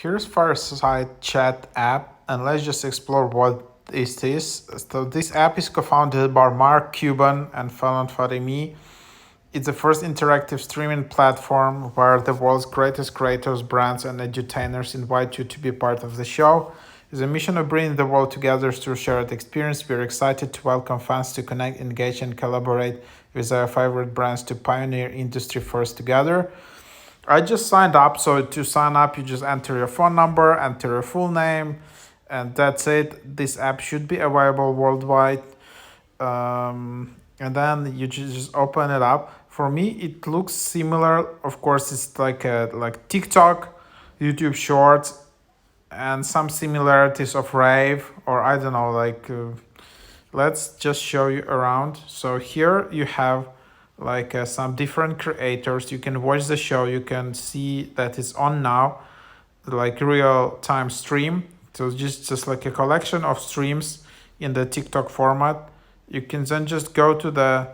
Here's Fireside chat app, and let's just explore what it is. So this app is co-founded by Mark Cuban and Fallon Fadimi. It's the first interactive streaming platform where the world's greatest creators, brands, and edutainers invite you to be part of the show. It's a mission of bringing the world together through shared experience. We're excited to welcome fans to connect, engage, and collaborate with our favorite brands to pioneer industry first together. I just signed up. So to sign up, you just enter your phone number, enter your full name, and that's it. This app should be available worldwide. And then you just open it up. For me, it looks similar. Of course, it's like TikTok, YouTube Shorts, and some similarities of Rave, or I don't know. Let's just show you around. So here you have some different creators. You can watch the show. You can see that it's on now, like real time stream. So just like a collection of streams in the TikTok format. You can then just go to the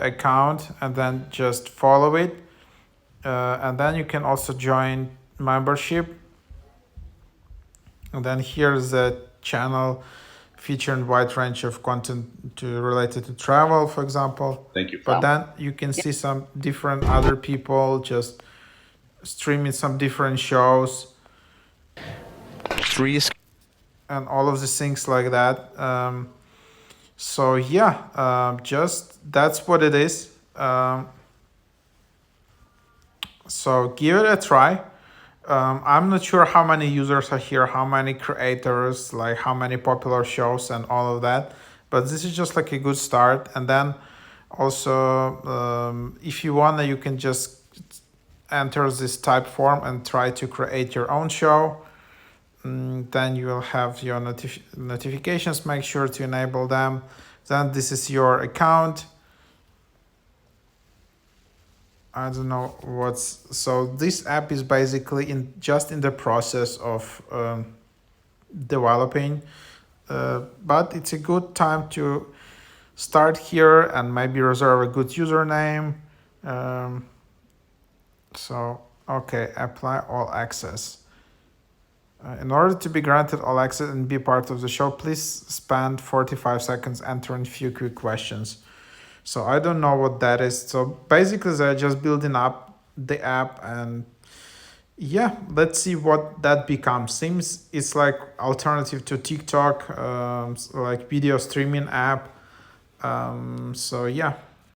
account and then just follow it, and then you can also join membership. And then here's the channel featuring wide range of content related to travel, for example. Thank you. But then you can see some different other people just streaming some different shows Three. and all of these things like that. So yeah, just that's what it is. So give it a try. I'm not sure how many users are here, how many creators, like how many popular shows and all of that. But this is just like a good start. And then also, if you want, you can just enter this type form and try to create your own show. Then you will have your notifications. Make sure to enable them. Then this is your account. I don't know what's so this app is basically in the process of developing, but it's a good time to start here and maybe reserve a good username. So okay, apply all access. In order to be granted all access and be part of the show, please spend 45 seconds answering few quick questions. So I don't know what that is. So basically, they're just building up the app, and yeah, let's see what that becomes. Seems it's like alternative to TikTok, like video streaming app. So yeah.